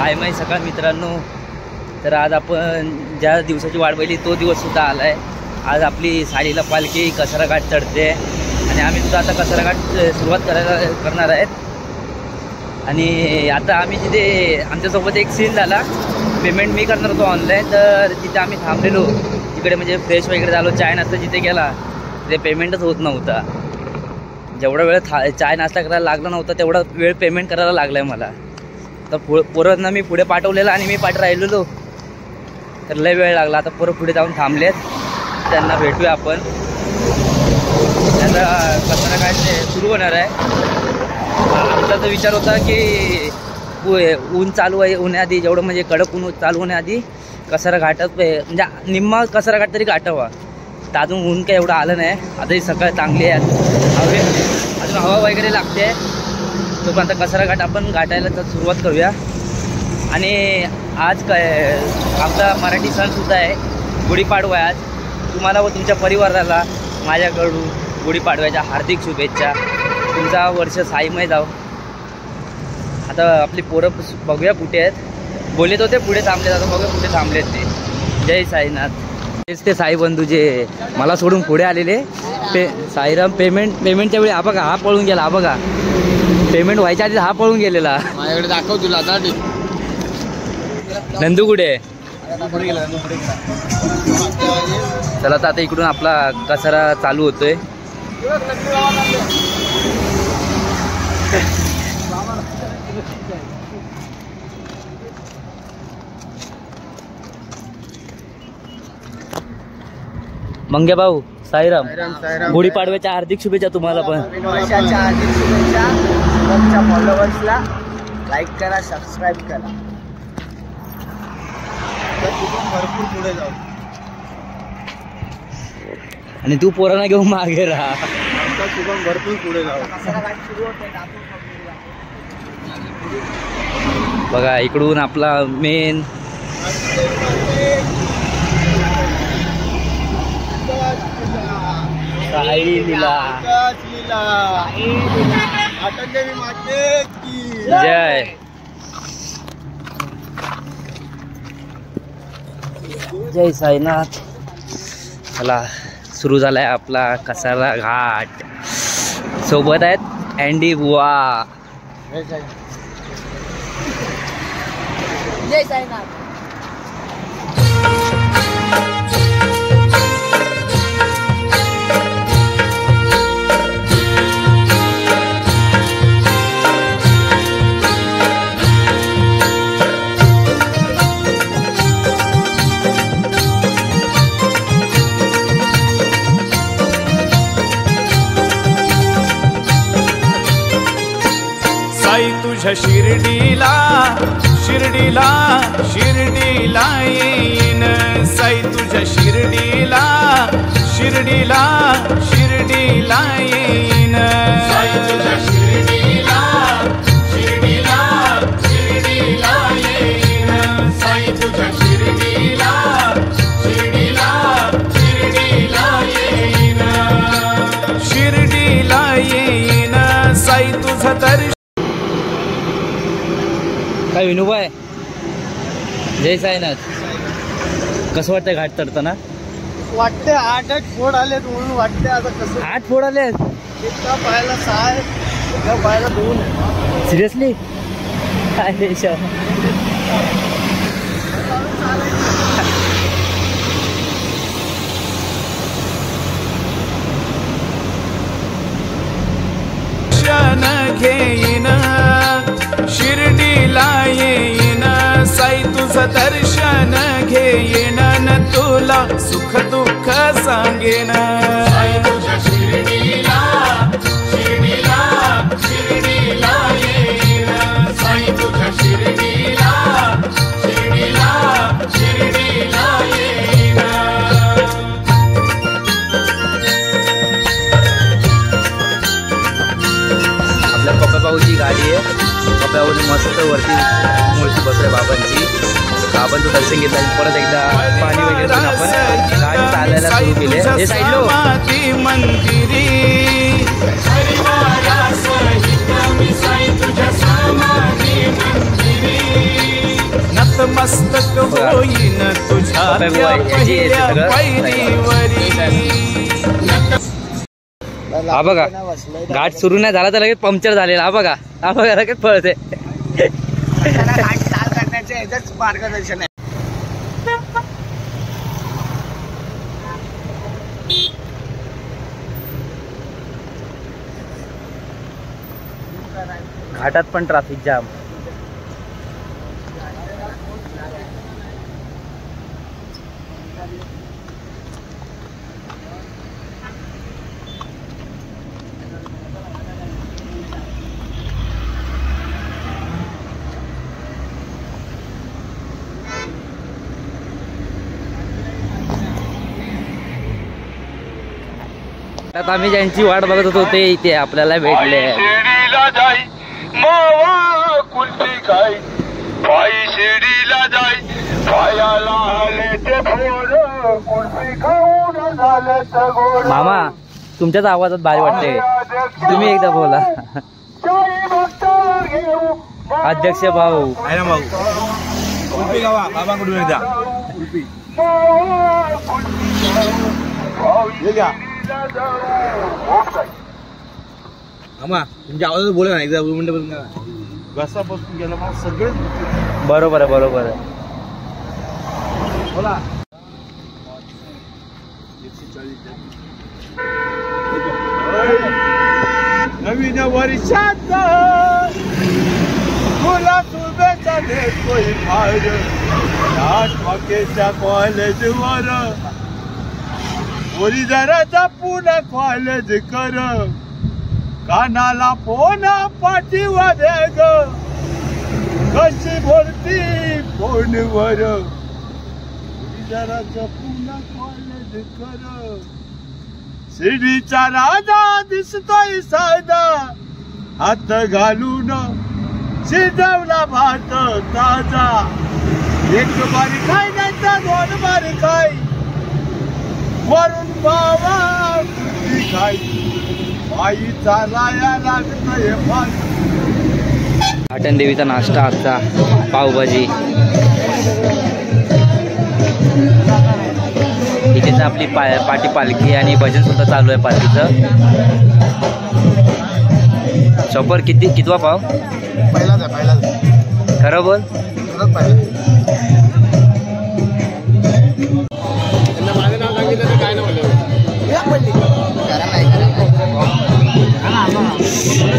Hi my सकाळ मित्रांनो. तर आज आपण ज्या दिवसाची वाट पाहिली तो दिवससुद्धा आला आहे. आज आपली साडीला पालखी कसारा घाट चढते आणि आम्ही सुद्धा आता कसारा घाट सुरुवात करणार आहेत. आणि आता आम्ही तिथे आमच्यासोबत एक सीन झाला. पेमेंट मी करणार होतो ऑनलाईन, तर तिथे आम्ही थांबलेलो. तिकडे म्हणजे फ्रेश वगैरे झालो, चाय नाश्ता जिथे गेला तिथे पेमेंटच होत नव्हता. जेवढा वेळ चाय नाश्ता करायला लागला नव्हता तेवढा वेळ पेमेंट करायला लागला आहे मला. तर पोरांना मी पुढे पाठवलेलं आणि मी राहिलेलो, तर लय वेळ लागला. आता पोरं पुढे जाऊन थांबलेत, त्यांना भेटूया आपण. त्यांचा कसारा घाट सुरू होणार आहे. आमचा तर विचार होता की ऊन चालू आहे होण्याआधी, जेवढं म्हणजे कडक ऊन चालू होण्याआधी कसारा घाटात म्हणजे निम्मा कसारा घाट तरी गाठावा. तर अजून ऊन काय एवढं आलं नाही. आता ही सकाळ चांगली आहे, अजून हवा वगैरे लागते. तो पण आता कसारा घाट आपण गाठायला तर सुरुवात करूया. आणि आज काय आमचा मराठी सणसुद्धा आहे, गुढीपाडवा आहे. आज तुम्हाला व तुमच्या परिवाराला माझ्याकडून गुढीपाडव्याच्या हार्दिक शुभेच्छा. तुमचा वर्ष साईमय जाऊ. आता आपली पोरं बघूया कुठे आहेत. बोलत होते पुढे थांबले, आता बघूया कुठे थांबलेत ते. जय साईनाथ. तेच ते साई बंधू जे मला सोडून पुढे आलेले. साईराम पेमेंटच्या वेळी हा बघा, हा पळून गेला. हा बघा, पेमेंट व्हायच्या आधी हा पळून गेलेला. माझ्याकडे दाखव तुला आता. नंदू कुठे? चला तर आता इकडून आपला कसारा चालू होतोय. मंगे भाऊ, साईराम. गुढीपाडव्याच्या हार्दिक शुभेच्छा तुम्हाला पण. हार्दिक शुभेच्छा. तुमच्या फॉलोअर्सला लाईक करा, सबस्क्राईब करा. भरपूर पुढे जाऊ. आणि तू पोरांना घेऊन मागे राहा. आमचा शुभम भरपूर पुढे जाऊ. बघा इकडून आपला मेन साई लीला. जय. जय साईनाथ. चला सुरू झालाय आपला कसारा घाट. सोबत आहेत अँडी बुवा. जय साईनाथ. साई तुझ्या शिर्डीला शिर्डीला शिर्डीला येईन. साई तुझ्या शिर्डीला शिर्डीला शिर्डीला येईन. साई तुझ्या शिर्डीला शिर्डीला शिर्डीला येईन. साई तुझ्या शिर्डीला शिर्डीला शिर्डीला येईन. शिर्डीला येईन. साई तुझं दर्शन. काय विनोबाय? जय साईनाथ. कसं वाटतंय घाट चढताना? वाटते 8 फोड आलेत म्हणून वाटते. आता कसं 8 फोड आलेत? एका पायाला 6, एका पायाला 2. सिरियसली? काय देशा. घेईन. शिर्डीला येईन. साई तुझं दर्शन घेईन. न तुला सुख दुःख सांगेन. साई तुझ्या शिर्डीला शिर्डीला शिर्डीला येईन. साई तुझ्या शिर्डीला शिर्डीला शिर्डीला येईन. आपल्या पप्पाभाऊची गाडी आहे. पप्पाभाऊने मस्त वरती मूर्ती बसले बाबांची. बाबांचं दर्शन घेतलं आणि परत एकदा पाणी वगैरे पण आपण गाडी चालायला सुरू केली. हे साईडलो मंदिरी तुझ्या नतमस्तक होईन तुझ्या त्या पहिल्या पायरीवरी. हा बघा घाट सुरू नाही झाला तर लगेच पंक्चर झालेला. हा बघा लगेच पळते. घाट चाल करण्याचे याचंच मार्गदर्शन आहे. घाटात पण ट्रॅफिक जाम. आता आम्ही ज्यांची वाट बघत होतो ते इथे आपल्याला भेटले. शिर्डीला जाई मावा कुलती खाई, पायी शिर्डीला जाई पायाला आले ते फोड, कुलती खाऊन झाले ते गोड. मामा तुमच्याच आवाजात भारी वाटते. तुम्ही एकदा बोला. साई भक्त घेऊ अध्यक्ष भाऊ तुमच्या आवाजात बोला ना एकदा बसापासून गेला मला सगळे. बरोबर आहे. बोला. नवीन वर्षात तुला शुभेच्छा देतोय फार, ठाकेच्या कॉलेजवर वरी जरा पुन्हा कॉलेज कर, कानाला फोन पाठीवा दे ग, कशी बोलती फोनवर, जरा पुन्हा कॉलेज कर. शिर्डीचा राजा दिसतोय साधा, हात घालून शिजवला भात ताजा, एक बारी खाय नाही तर दोन बारी खाय, वरून बाबा खाय, आईचा लाया लागतोय फार. घाटन देवीचा नाश्ता आजचा पावभाजी. इथेच आपली पाठी पालखी आणि भजन सुद्धा चालू आहे पालखीचं. शॉपर कितवा पाव? पहिलाच. खरं बोल.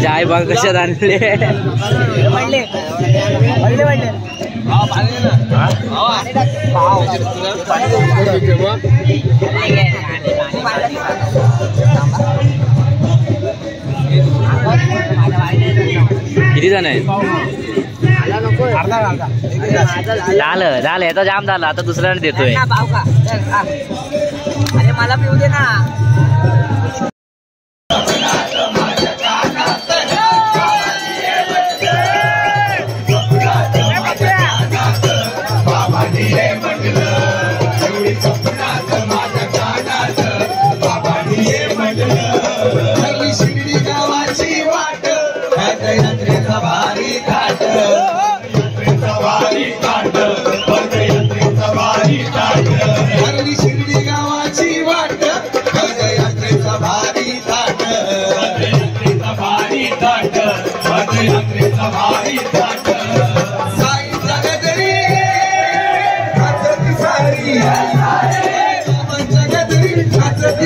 जाय बघ कशात आणले. किती जण आहे? झालं याचा जाम झाला. आता दुसऱ्याने देतोय. अरे मला पिऊ दे ना.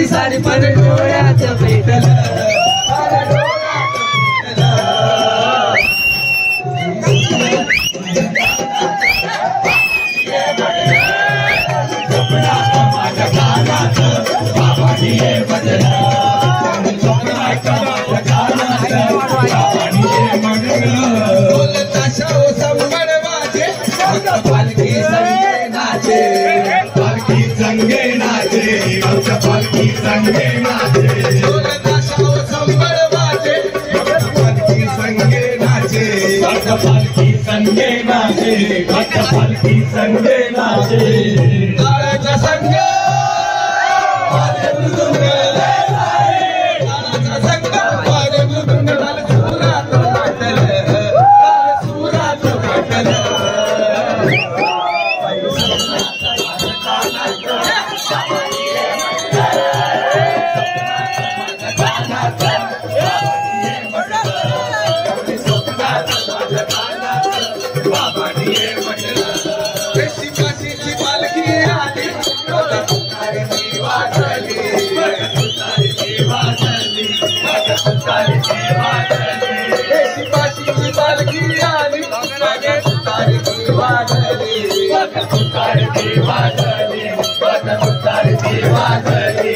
सारी पण डोळ्याचं भेटलं. बाबांनी ये म्हटलं शिपाशीची पालखी आली तुतारीची वाजली तुतारीची वाजली तुतारीची वाजली शिपाशीची पालखी आली तुतारीची वाजली तुतारीची वाजली तुतारीची वाजली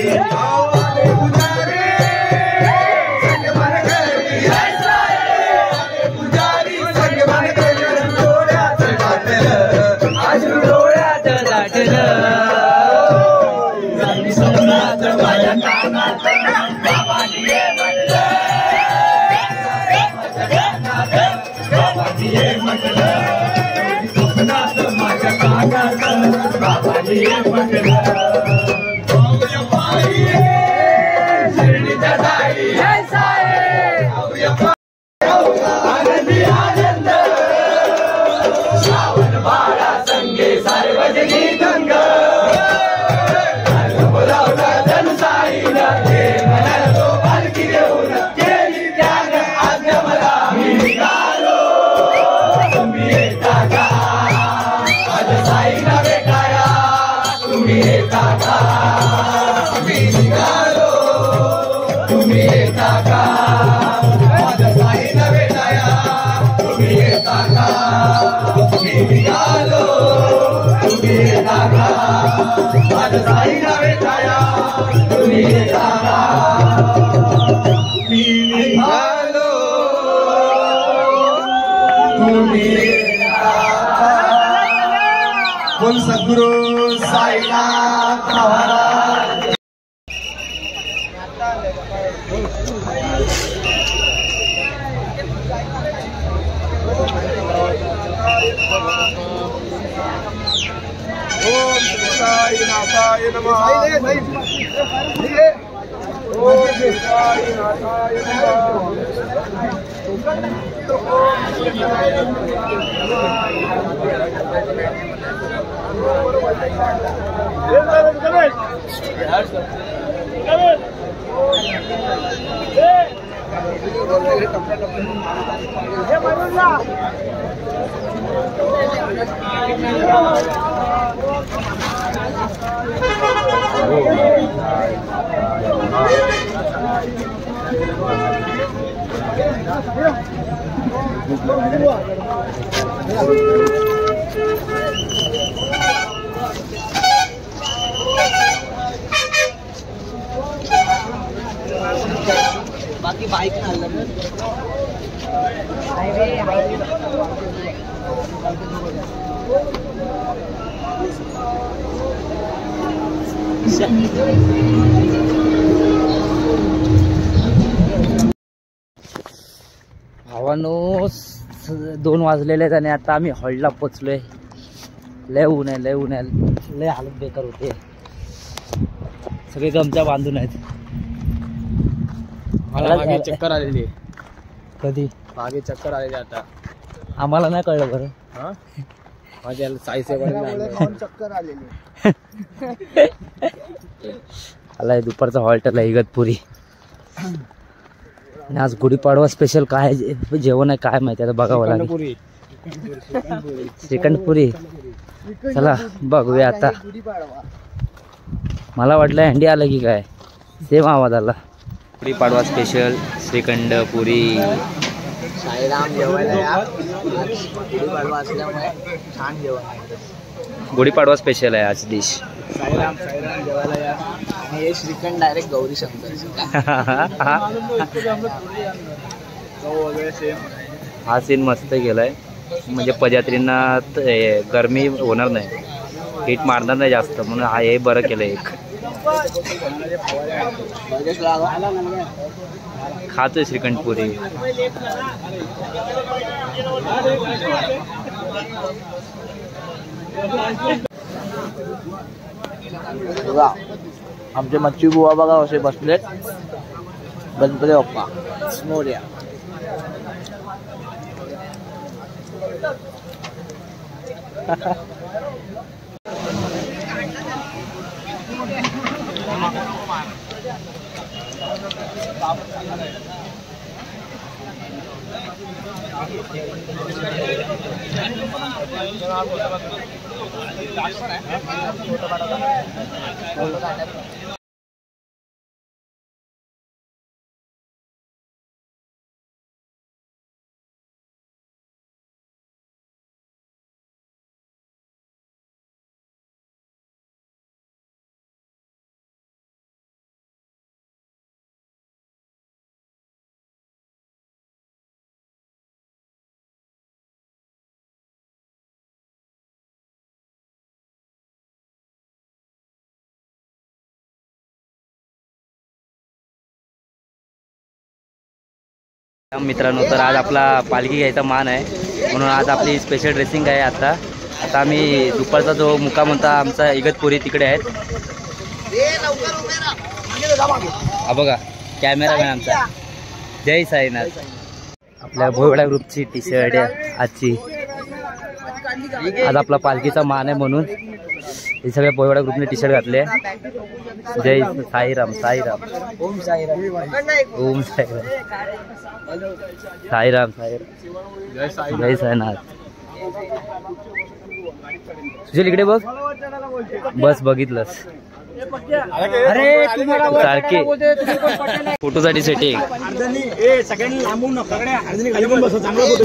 बोल सद्गुरु साईनाथ महाराज ओम साईनाथाय नमः ओम साईनाथाय बाकी बाईक भावानो 2 वाजलेले आहेत आणि आता आम्ही हॉल्टला पोचलोय. लय ऊन आहे, लय हालत बेकार होते. सगळे गमच्या बांधून आहेत. मला मागे चक्कर आलेली. कधी मागे चक्कर आलेली आता आम्हाला नाही कळलं बरं. हा माझ्या साईसे चक्कर आलेली. आलाय दुपारचा हॉल्टला इगतपुरी. आणि आज गुढीपाडवा स्पेशल काय जेवण आहे काय माहिती, आता बघावं लागेल. श्रीखंडपुरी. चला बघूया आता. मला वाटलं हंडी आलं की काय, सेम आवाज आला. गुढीपाडवा स्पेशल श्रीखंडपुरी. साईराम जेवायला या. गुढीपाडवा असल्यामुळे छान जेवण आहे. गुढीपाडवा स्पेशल आहे आज डिश. साईराम जेवायला या. आणि हे श्रीखंड डायरेक्ट गौरी शंकर. हा सीन मस्त गेलाय. म्हणजे पदयात्रींना गरमी होणार नाही, हीट मारणार नाही जास्त, म्हणून हा हे बरं केलं. एक खातोय श्रीखंडपुरी. आमचे मच्छी बुवा बघा असे बसलेत. गणपती बाप्पा मोरया. मित्रांनो, तर आज आपला पालखी घ्यायचा मान आहे म्हणून आज आपली स्पेशल ड्रेसिंग आहे. आता आम्ही दुपारचा जो मुक्काम होता आमचा इगतपुरी तिकडे आहेत. हा बघा कॅमेरामॅन आमचा जय साईनाथ. आपल्या भोयवाडा ग्रुपची टी शर्ट आहे आजची. आज आपला पालखीचा मान आहे म्हणून हे सगळ्या भोयवाडा ग्रुपने टी शर्ट घातले. जय साईराम साईराम ओम साईराम ओम साईराम साईराम साईराम जय साईनाथ. सुशील इकडे बघ. बस बघितलंस सारखे फोटोसाठी सेटिंग.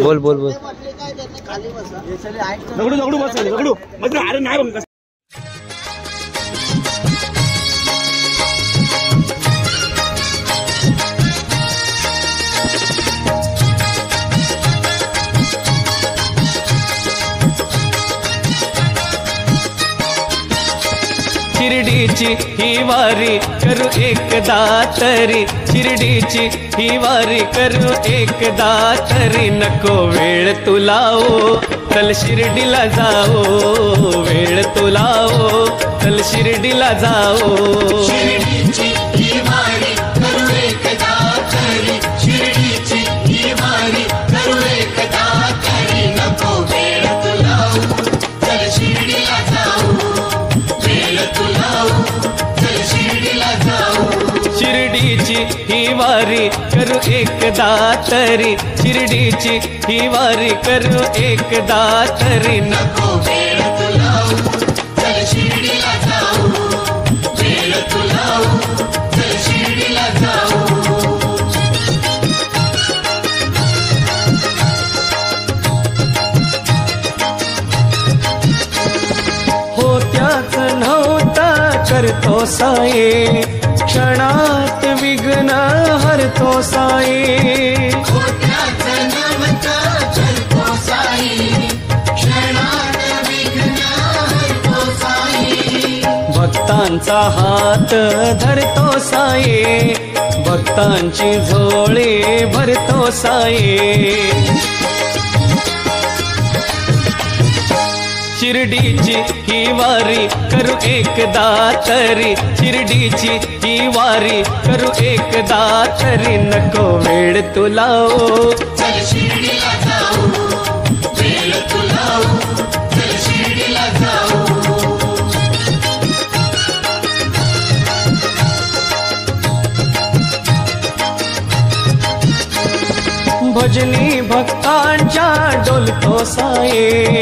बोल बोल बोल. शिर्डीची ही वारी करू एकदा तरी, शिर्डीची ही वारी करू एकदा तरी. नको वेळ तुला ओ चल शिर्डीला जाओ, वेळ तुला ओ चल शिर्डीला जाओ. शिर्डीची ही वारी करू एकदा तरी, शिर्डीची ही वारी करू एकदा तरी. नको वेळ तुला ओ चल शिर्डीला जाओ, शिर्डीची ही वारी करू एकदा तरी, शिर्डीची ही वारी करू एकदा तरी. नको वेळ तुला ओ चल शिर्डीला जाओ, वेळ तुला ओ चल शिर्डीला जाओ. होत्याच नव्हता करतो साये, क्षणात विघ्न हरतो साये. होत्याच नव्हता करतो साई, क्षणात विघ्न हरतो साई. भक्तांचा हात धरतो साये, भक्तांची झोळे भरतो साये. शिर्डीची ही वारी करू एकदा तरी, शिर्डीची ही वारी करू एकदा तरी. नको वेळ तुला ओ चल शिर्डीला जाओ, वेळ तुला ओ चल शिर्डीला जाओ. भजनी भक्तांच्या डोलतो साये,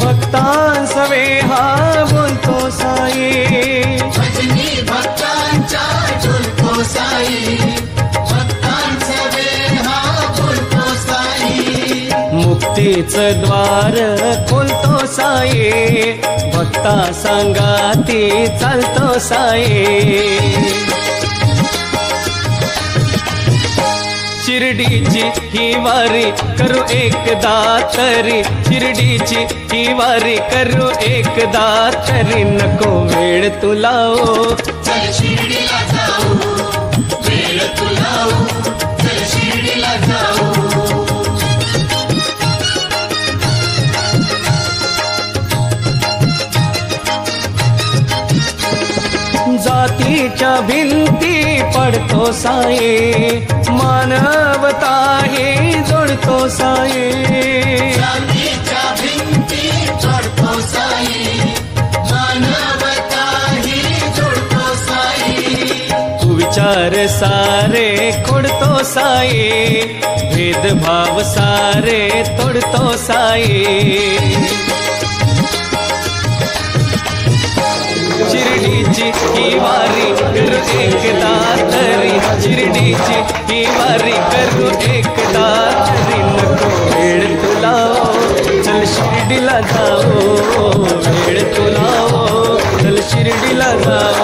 भक्तांसवे हा बोलतो साये. भजनी भक्तांच्या डोलतो साई, भक्तांसवे हा बोलतो साई. मुक्तीचं द्वार खोलतो साये, भक्ता संगाती चालतो साये. शिर्डीची ही वारी करू एकदा तरी, शिर्डीची ही वारी करू एकदा तरी. नको वेळ तुला ओ चल शिर्डीला जाओ, वेळ तुला ओ चल शिर्डीला जाओ. जातीच्या भिंती पडतो साये, मानवता हे जोडतो साये. जातीच्या भिंती पडतो साई, मानवता ही जोडतो साई. विचार सारे खोडतो साये, भेदभाव सारे तोडतो साये. शिर्डीची ही वारी करू एकदा तरी, शिर्डीची ही वारी करू एकदा तरी. नको वेळ तुला चल शिर्डीला जाओ, वेळ तुला चल शिर्डीला जाओ.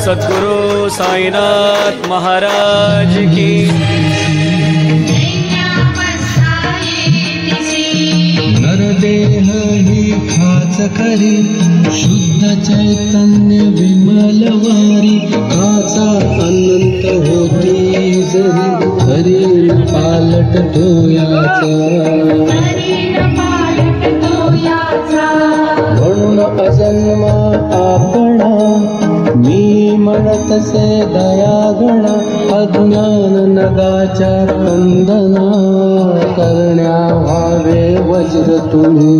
सद्गुरु साईनाथ महाराज की. नरदेह ही खाच करी, शुद्ध चैतन्य विमल वारी. काचा अनंत होती जरी, हरी पालट याचा. म्हणून अजन्मा आपणा, मी म्हणतसे दयागणा. अज्ञान नगाच्या कंदना, करण्या व्हावे वज्र तुम्ही.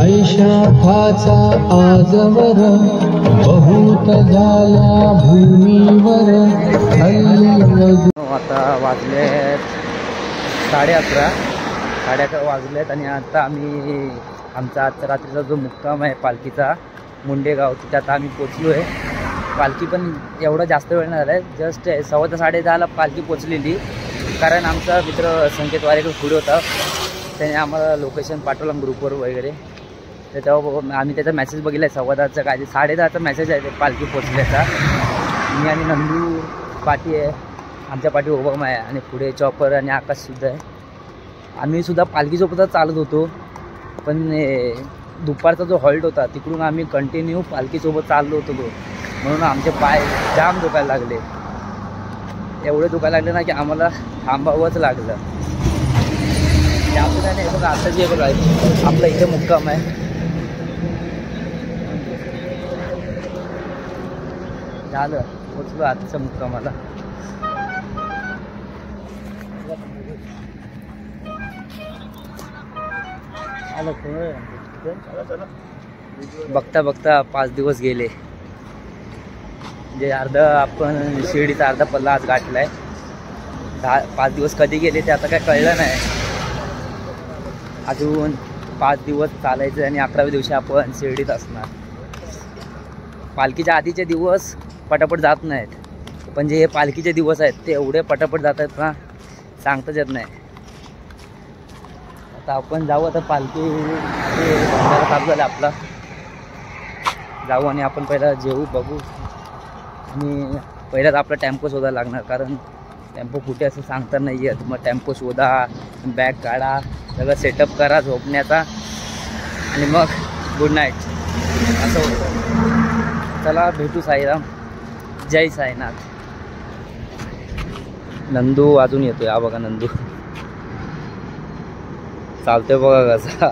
ऐशा फाचा आजवर, बहुत झाला भूमीवर. आता वाजले 11:30 वाजलेत आणि आता आम्ही आमचा आजचा रात्रीचा जो मुक्काम आहे पालखीचा मुंडेगाव, त्यात आम्ही पोचलो आहे. पालखी पण एवढा जास्त वेळ नाही झाला आहे, जस्ट 10:15 पालखी पोचलेली. कारण आमचा मित्र संकेत वारेकर पुढे होता, त्याने आम्हाला लोकेशन पाठवलं ग्रुपवर वगैरे. तर तेव्हा आम्ही त्याचा मेसेज बघितला आहे 10:15चा, काय 10:30चा मेसेज आहे ते पालखी पोचल्याचा. मी आणि नंदू पाठी आहे, आमच्या पाठी ओबामा आहे आणि पुढे चॉपर आणि आकाशसुद्धा आहे. आम्ही सुद्धा पालखीसोबतच चालत होतो, पण दुपारचा जो हॉल्ट होता तिकडून आम्ही कंटिन्यू पालखीसोबत चाललो होतो, म्हणून आमचे पाय जाम दुखायला लागले. एवढे दुखायला लागले ना की आम्हाला थांबावंच लागलं. त्यामुळे नाही बघा, आता जे बघा आपलं इथे मुक्काम आहे. झालं पोचलो आजच्या मुक्कामाला. बघता बघता 5 दिवस गेले. म्हणजे अर्धा आपण शिर्डीचा अर्धा पल्ला आज गाठला आहे. 5 दिवस कधी गेले ते आता काय कळलं नाही. अजून 5 दिवस चालायचं आणि 11व्या दिवशी आपण शिर्डीत असणार. पालखीच्या आधीचे दिवस पटापट जात नाहीत, पण जे हे पालखीचे दिवस आहेत ते एवढे पटापट जात आहेत ना, सांगताच येत नाही. आता आपण जाऊ, आता पालखी भंडारा चालू झाला आपला. जाऊ आणि आपण पहिला जेवू बघू आणि पहिल्याच आपला टेम्पो शोधायला लागणार, कारण टेम्पो कुठे असं सांगता नाही येत. मग टेम्पो शोधा, बॅग काढा, सगळं सेटअप करा झोपण्याचा आणि मग गुड नाईट असं होतं. चला भेटू साईराम. जय साईनाथ. नंदू अजून येतोय. हा बघा नंदू चालतोय बघा कसा.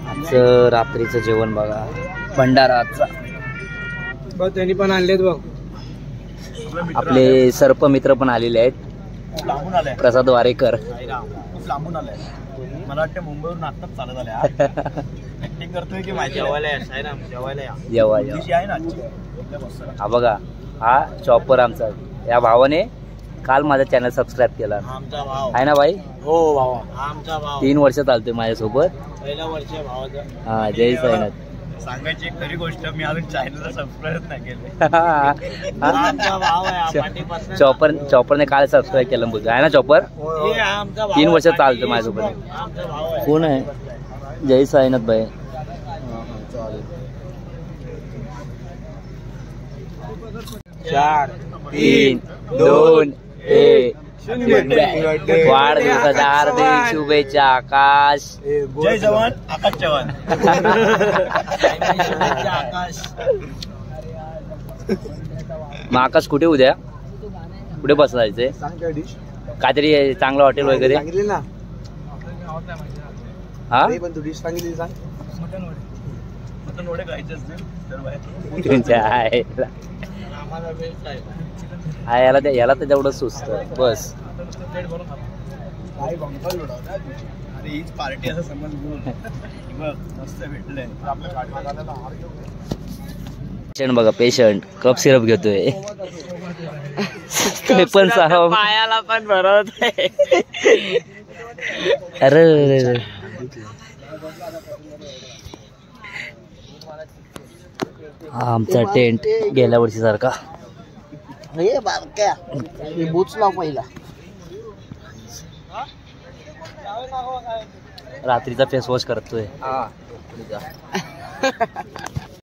आजचं रात्रीचं जेवण बघा, भंडारा आजचा. त्यांनी पण आणलेत बघ, आपले सर्प मित्र पण आलेले आहेत. प्रसाद वारेकर खूप लांबून आलाय. मला वाटतं मुंबईवरून आत्ताच चालत आल्या. ऍक्टिंग करतोय की माहिती जेवायला आहे ना. हा बघा, हा चॉपर आमचा. या भावाने काल माझा चॅनल सबस्क्राईब केला. आमचा भाव आहे ना भाई? हो भावा, आमचा भाव 3 वर्ष चालतोय माझ्यासोबत. पहिला वर्ष भावाचं. हा जय साईनाथ. सांगायची एक खरी गोष्ट, मी अजून चॅनलला सबस्क्राईब नाही केलं. चॉपरने काल सबस्क्राईब केलं बोलतो. आहे ना चॉपर? 3 वर्ष चालतं माझ्यासोबत. कोण आहे? जय साईनाथ भाई. 4 3 2 1 वाढदिवसाच्या हार्दिक शुभेच्छा आकाश. जय जवान आकाश चव्हाण. आकाश. मग आकाश कुठे उद्या कुठे बसायचंय? काहीतरी चांगलं हॉटेल वगैरे सांगितले ना. हा पण तू डिश सांगितली सांग. मटन वडे खायचे असतील तर बाहेर. तुमच्या आईला. हा याला तर तेवढं सुस्त बस. अरे हीच पार्टी असं समज मस्त भेटलंय पेशंट बघा, पेशंट कप सिरप घेतोय. ते पण पायाला पण भरवत. अरे हा आमचा टेंट गेल्या वर्षी सारखा. हे बारक्या हे बूच लाव पहिला. रात्रीचा फेस वॉश करतोय.